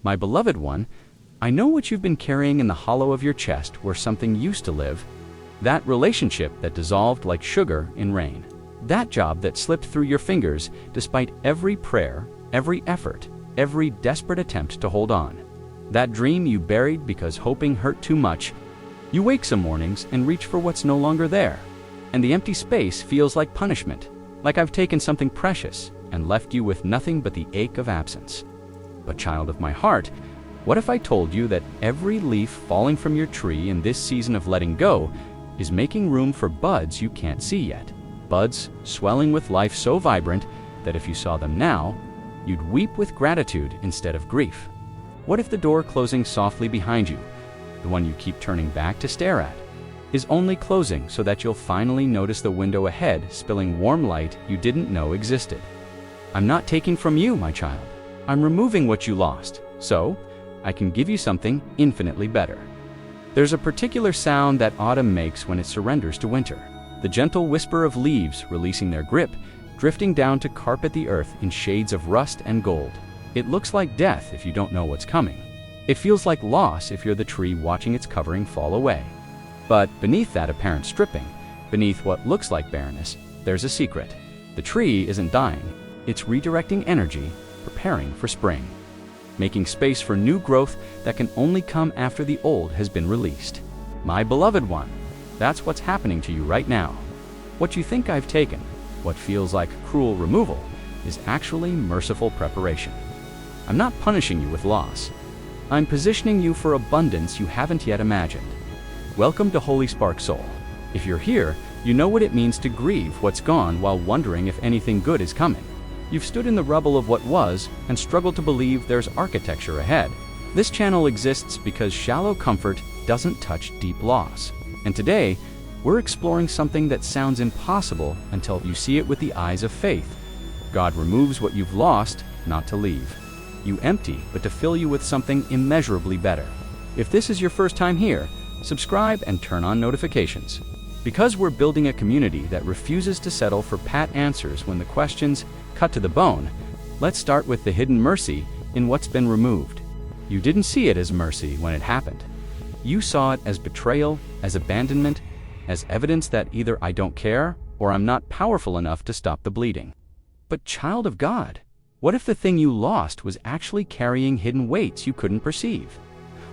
My beloved one, I know what you've been carrying in the hollow of your chest where something used to live. That relationship that dissolved like sugar in rain. That job that slipped through your fingers despite every prayer, every effort, every desperate attempt to hold on. That dream you buried because hoping hurt too much. You wake some mornings and reach for what's no longer there. And the empty space feels like punishment, like I've taken something precious and left you with nothing but the ache of absence. But child of my heart, what if I told you that every leaf falling from your tree in this season of letting go is making room for buds you can't see yet? Buds swelling with life so vibrant that if you saw them now, you'd weep with gratitude instead of grief. What if the door closing softly behind you, the one you keep turning back to stare at, is only closing so that you'll finally notice the window ahead spilling warm light you didn't know existed? I'm not taking from you, my child. I'm removing what you lost, so I can give you something infinitely better. There's a particular sound that autumn makes when it surrenders to winter. The gentle whisper of leaves releasing their grip, drifting down to carpet the earth in shades of rust and gold. It looks like death if you don't know what's coming. It feels like loss if you're the tree watching its covering fall away. But beneath that apparent stripping, beneath what looks like barrenness, there's a secret. The tree isn't dying. It's redirecting energy, preparing for spring, making space for new growth that can only come after the old has been released. My beloved one, that's what's happening to you right now. What you think I've taken, what feels like cruel removal, is actually merciful preparation. I'm not punishing you with loss. I'm positioning you for abundance you haven't yet imagined. Welcome to Holy Spark Soul. If you're here, you know what it means to grieve what's gone while wondering if anything good is coming. You've stood in the rubble of what was and struggled to believe there's architecture ahead. This channel exists because shallow comfort doesn't touch deep loss. And today, we're exploring something that sounds impossible until you see it with the eyes of faith. God removes what you've lost, not to leave you empty, but to fill you with something immeasurably better. If this is your first time here, subscribe and turn on notifications. Because we're building a community that refuses to settle for pat answers when the questions cut to the bone, let's start with the hidden mercy in what's been removed. You didn't see it as mercy when it happened. You saw it as betrayal, as abandonment, as evidence that either I don't care or I'm not powerful enough to stop the bleeding. But child of God, what if the thing you lost was actually carrying hidden weights you couldn't perceive?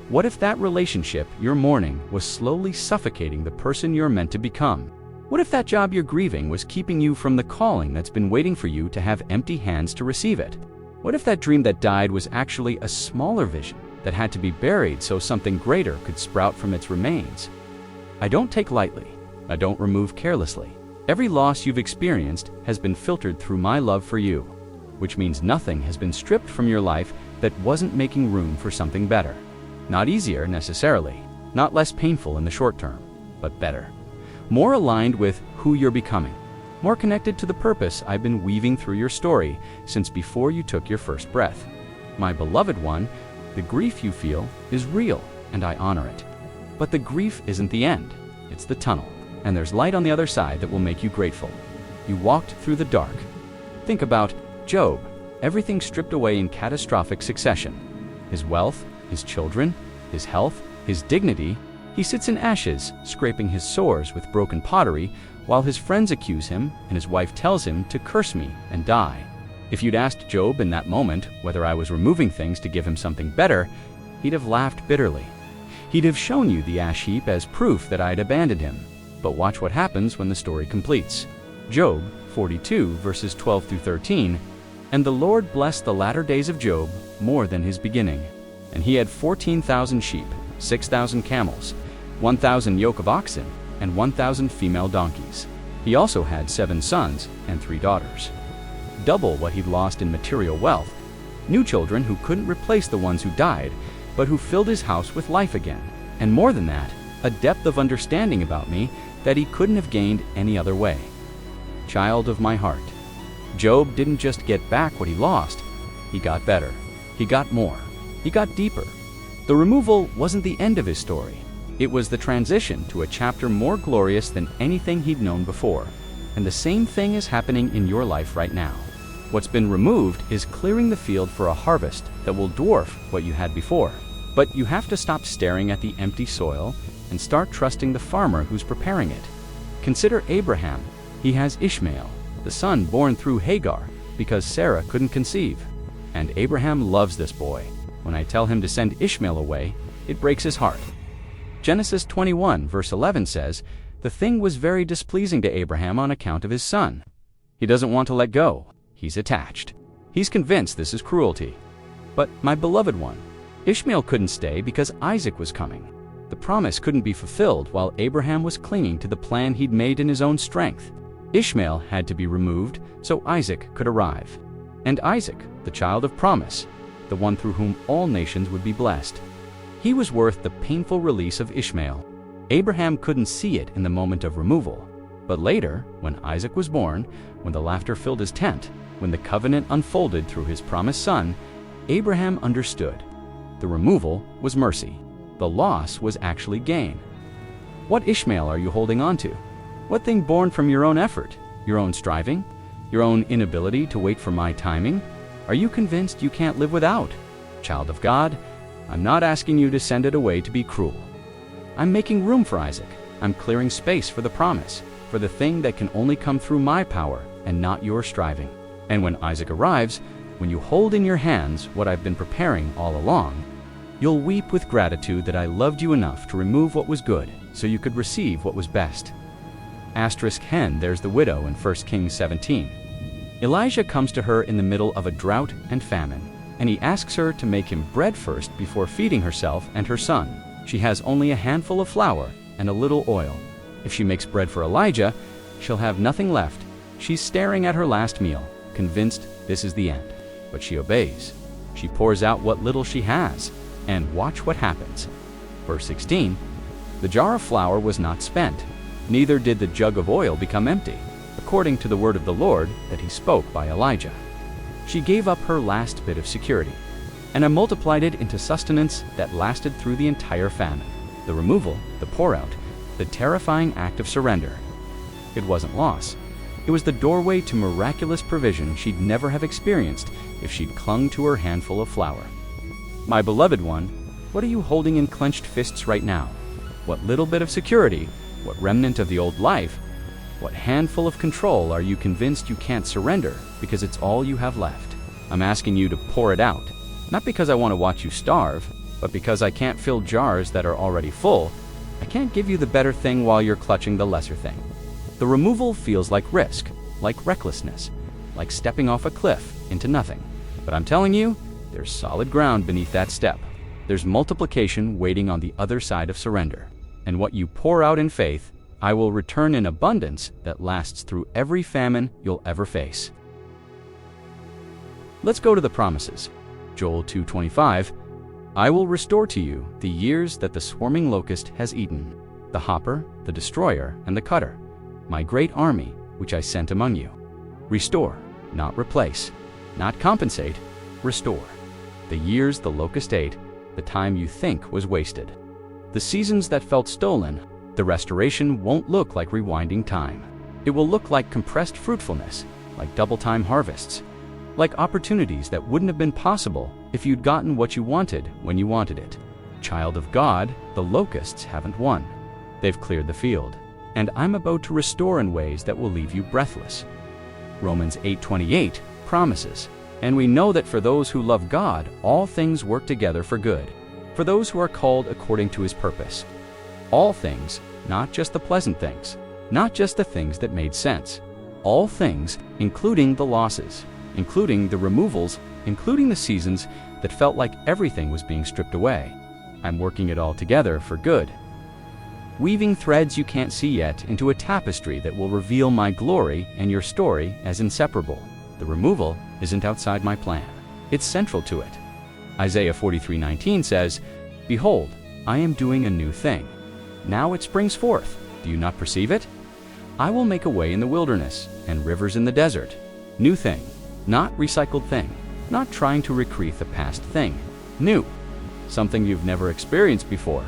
What if that relationship you're mourning was slowly suffocating the person you're meant to become? What if that job you're grieving was keeping you from the calling that's been waiting for you to have empty hands to receive it? What if that dream that died was actually a smaller vision that had to be buried so something greater could sprout from its remains? I don't take lightly. I don't remove carelessly. Every loss you've experienced has been filtered through my love for you, which means nothing has been stripped from your life that wasn't making room for something better. Not easier necessarily, not less painful in the short term, but better. More aligned with who you're becoming, more connected to the purpose I've been weaving through your story since before you took your first breath. My beloved one, the grief you feel is real, and I honor it. But the grief isn't the end, it's the tunnel, and there's light on the other side that will make you grateful. You walked through the dark. Think about Job, everything stripped away in catastrophic succession. His wealth, his children, his health, his dignity. He sits in ashes, scraping his sores with broken pottery, while his friends accuse him and his wife tells him to curse me and die. If you'd asked Job in that moment whether I was removing things to give him something better, he'd have laughed bitterly. He'd have shown you the ash heap as proof that I'd abandoned him. But watch what happens when the story completes. Job 42 verses 12 through 13, "And the Lord blessed the latter days of Job more than his beginning. And he had 14,000 sheep, 6,000 camels, 1,000 yoke of oxen, and 1,000 female donkeys. He also had 7 sons and 3 daughters." Double what he'd lost in material wealth. New children who couldn't replace the ones who died, but who filled his house with life again. And more than that, a depth of understanding about me that he couldn't have gained any other way. Child of my heart, Job didn't just get back what he lost, he got better. He got more. He got deeper. The removal wasn't the end of his story. It was the transition to a chapter more glorious than anything he'd known before. And the same thing is happening in your life right now. What's been removed is clearing the field for a harvest that will dwarf what you had before. But you have to stop staring at the empty soil and start trusting the farmer who's preparing it. Consider Abraham. He has Ishmael, the son born through Hagar, because Sarah couldn't conceive. And Abraham loves this boy. When I tell him to send Ishmael away, it breaks his heart. Genesis 21 verse 11 says, "The thing was very displeasing to Abraham on account of his son." He doesn't want to let go. He's attached. He's convinced this is cruelty. But my beloved one, Ishmael couldn't stay because Isaac was coming. The promise couldn't be fulfilled while Abraham was clinging to the plan he'd made in his own strength. Ishmael had to be removed so Isaac could arrive. And Isaac, the child of promise, the one through whom all nations would be blessed. He was worth the painful release of Ishmael. Abraham couldn't see it in the moment of removal. But later, when Isaac was born, when the laughter filled his tent, when the covenant unfolded through his promised son, Abraham understood. The removal was mercy. The loss was actually gain. What Ishmael are you holding on to? What thing born from your own effort, your own striving, your own inability to wait for my timing? Are you convinced you can't live without? Child of God, I'm not asking you to send it away to be cruel. I'm making room for Isaac. I'm clearing space for the promise, for the thing that can only come through my power and not your striving. And when Isaac arrives, when you hold in your hands what I've been preparing all along, you'll weep with gratitude that I loved you enough to remove what was good so you could receive what was best. Asterisk hen, there's the widow in 1 Kings 17. Elijah comes to her in the middle of a drought and famine, and he asks her to make him bread first before feeding herself and her son. She has only a handful of flour and a little oil. If she makes bread for Elijah, she'll have nothing left. She's staring at her last meal, convinced this is the end. But she obeys. She pours out what little she has, and watch what happens. Verse 16, the jar of flour was not spent, neither did the jug of oil become empty, according to the word of the Lord that he spoke by Elijah. She gave up her last bit of security, and I multiplied it into sustenance that lasted through the entire famine. The removal, the pour-out, the terrifying act of surrender. It wasn't loss. It was the doorway to miraculous provision she'd never have experienced if she'd clung to her handful of flour. My beloved one, what are you holding in clenched fists right now? What little bit of security, what remnant of the old life, what handful of control are you convinced you can't surrender because it's all you have left? I'm asking you to pour it out, not because I want to watch you starve, but because I can't fill jars that are already full. I can't give you the better thing while you're clutching the lesser thing. The removal feels like risk, like recklessness, like stepping off a cliff into nothing. But I'm telling you, there's solid ground beneath that step. There's multiplication waiting on the other side of surrender. And what you pour out in faith, I will return in abundance that lasts through every famine you'll ever face. Let's go to the promises. Joel 2:25, I will restore to you the years that the swarming locust has eaten, the hopper, the destroyer, and the cutter, my great army which I sent among you. Restore, not replace, not compensate, restore. The years the locust ate, the time you think was wasted. The seasons that felt stolen, the restoration won't look like rewinding time. It will look like compressed fruitfulness, like double-time harvests, like opportunities that wouldn't have been possible if you'd gotten what you wanted when you wanted it. Child of God, the locusts haven't won. They've cleared the field, and I'm about to restore in ways that will leave you breathless. Romans 8:28 promises, and we know that for those who love God, all things work together for good, for those who are called according to his purpose. All things, not just the pleasant things, not just the things that made sense. All things, including the losses, including the removals, including the seasons that felt like everything was being stripped away. I'm working it all together for good. Weaving threads you can't see yet into a tapestry that will reveal my glory and your story as inseparable. The removal isn't outside my plan. It's central to it. Isaiah 43:19 says, Behold, I am doing a new thing. Now it springs forth. Do you not perceive it? I will make a way in the wilderness and rivers in the desert. New thing, not recycled thing, not trying to recreate the past thing. New, something you've never experienced before,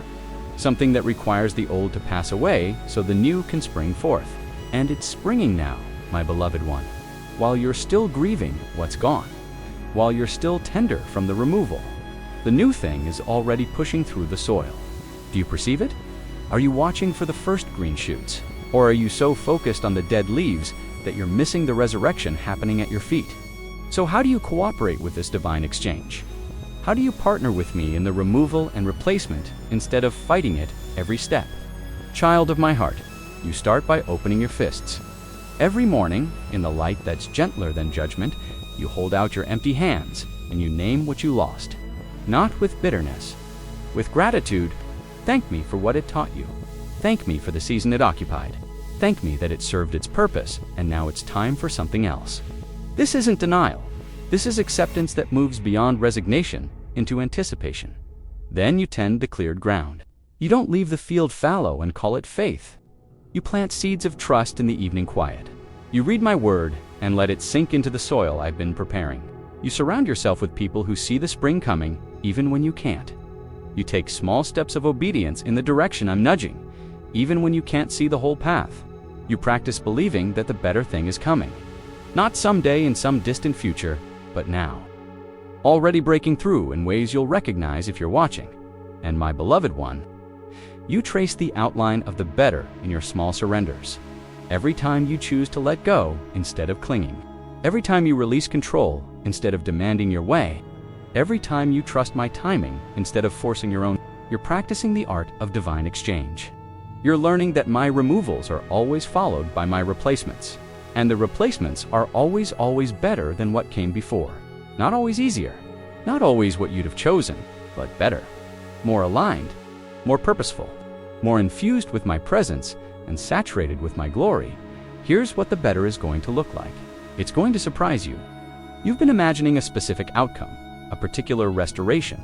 something that requires the old to pass away so the new can spring forth. And it's springing now, my beloved one. while you're still grieving what's gone, while you're still tender from the removal. The new thing is already pushing through the soil. Do you perceive it? Are you watching for the first green shoots? Or are you so focused on the dead leaves that you're missing the resurrection happening at your feet? So how do you cooperate with this divine exchange? How do you partner with me in the removal and replacement instead of fighting it every step? Child of my heart, you start by opening your fists. Every morning, in the light that's gentler than judgment, you hold out your empty hands and you name what you lost. Not with bitterness. With gratitude, thank me for what it taught you. Thank me for the season it occupied. Thank me that it served its purpose and now it's time for something else. This isn't denial. This is acceptance that moves beyond resignation into anticipation. Then you tend the cleared ground. You don't leave the field fallow and call it faith. You plant seeds of trust in the evening quiet. You read my word and let it sink into the soil I've been preparing. You surround yourself with people who see the spring coming even when you can't. You take small steps of obedience in the direction I'm nudging, even when you can't see the whole path. You practice believing that the better thing is coming. Not someday in some distant future, but now. Already breaking through in ways you'll recognize if you're watching. And my beloved one, you trace the outline of the better in your small surrenders. Every time you choose to let go instead of clinging. Every time you release control instead of demanding your way. Every time you trust my timing instead of forcing your own. You're practicing the art of divine exchange. You're learning that my removals are always followed by my replacements. And the replacements are always better than what came before. Not always easier. Not always what you'd have chosen, but better. More aligned. More purposeful. More infused with my presence and saturated with my glory. Here's what the better is going to look like. It's going to surprise you. You've been imagining a specific outcome, a particular restoration,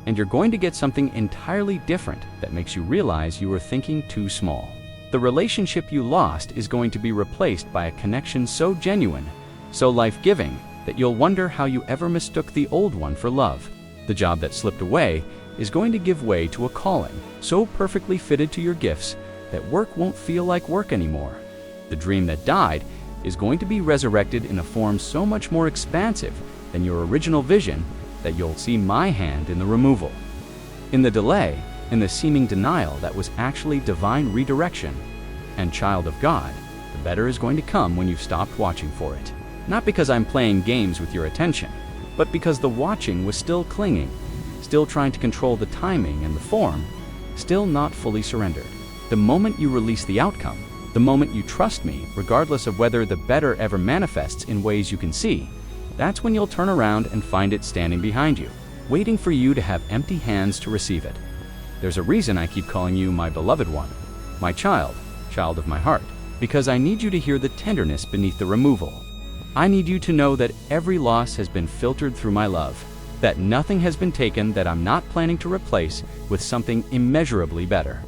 and you're going to get something entirely different that makes you realize you were thinking too small. The relationship you lost is going to be replaced by a connection so genuine, so life-giving, that you'll wonder how you ever mistook the old one for love. The job that slipped away is going to give way to a calling so perfectly fitted to your gifts that work won't feel like work anymore. The dream that died is going to be resurrected in a form so much more expansive than your original vision that you'll see my hand in the removal. In the delay, in the seeming denial that was actually divine redirection. And child of God, the better is going to come when you've stopped watching for it. Not because I'm playing games with your attention, but because the watching was still clinging, still trying to control the timing and the form, still not fully surrendered. The moment you release the outcome, the moment you trust me, regardless of whether the better ever manifests in ways you can see, that's when you'll turn around and find it standing behind you, waiting for you to have empty hands to receive it. There's a reason I keep calling you my beloved one, my child of my heart, because I need you to hear the tenderness beneath the removal. I need you to know that every loss has been filtered through my love, that nothing has been taken that I'm not planning to replace with something immeasurably better.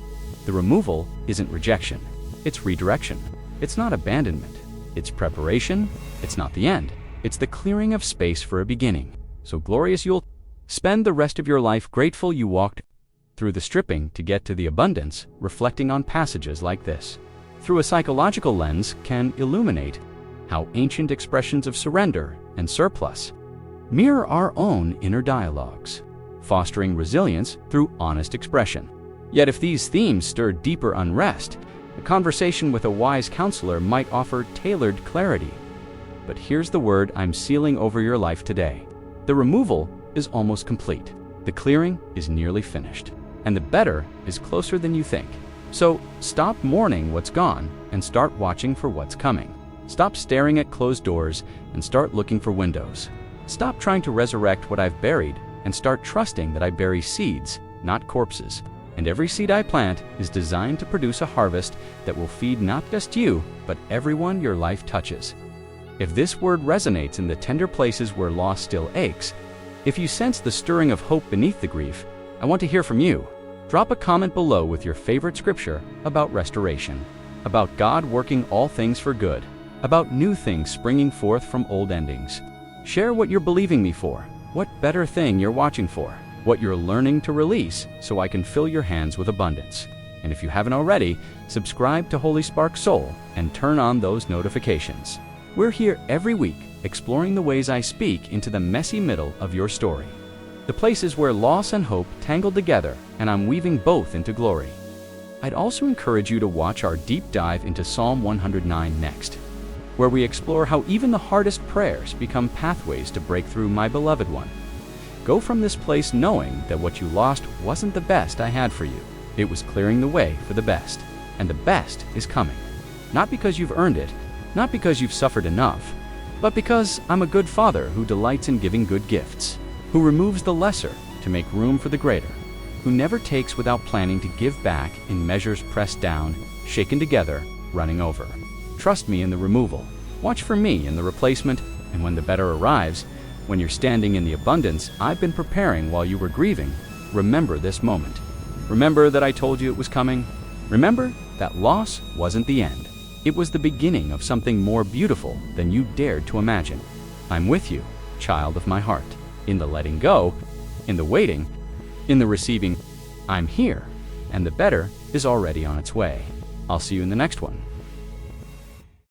The removal isn't rejection, it's redirection. It's not abandonment, it's preparation, it's not the end. It's the clearing of space for a beginning. So glorious you'll spend the rest of your life grateful you walked through the stripping to get to the abundance, reflecting on passages like this. Through a psychological lens can illuminate how ancient expressions of surrender and surplus mirror our own inner dialogues, fostering resilience through honest expression. Yet if these themes stir deeper unrest, a conversation with a wise counselor might offer tailored clarity. But here's the word I'm sealing over your life today. The removal is almost complete. The clearing is nearly finished. And the better is closer than you think. So stop mourning what's gone and start watching for what's coming. Stop staring at closed doors and start looking for windows. Stop trying to resurrect what I've buried and start trusting that I bury seeds, not corpses. And every seed I plant is designed to produce a harvest that will feed not just you, but everyone your life touches. If this word resonates in the tender places where loss still aches, if you sense the stirring of hope beneath the grief, I want to hear from you. Drop a comment below with your favorite scripture about restoration, about God working all things for good, about new things springing forth from old endings. Share what you're believing me for, what better thing you're watching for, what you're learning to release so I can fill your hands with abundance. And if you haven't already, subscribe to Holy Spark Soul and turn on those notifications. We're here every week, exploring the ways I speak into the messy middle of your story. The places where loss and hope tangle together, and I'm weaving both into glory. I'd also encourage you to watch our deep dive into Psalm 109 next, where we explore how even the hardest prayers become pathways to break through, my beloved one. Go from this place knowing that what you lost wasn't the best I had for you. It was clearing the way for the best, and the best is coming. Not because you've earned it, not because you've suffered enough, but because I'm a good father who delights in giving good gifts, who removes the lesser to make room for the greater, who never takes without planning to give back in measures pressed down, shaken together, running over. Trust me in the removal. Watch for me in the replacement, and when the better arrives, when you're standing in the abundance I've been preparing while you were grieving, remember this moment. Remember that I told you it was coming. Remember that loss wasn't the end. It was the beginning of something more beautiful than you dared to imagine. I'm with you, child of my heart. In the letting go, in the waiting, in the receiving, I'm here, and the better is already on its way. I'll see you in the next one.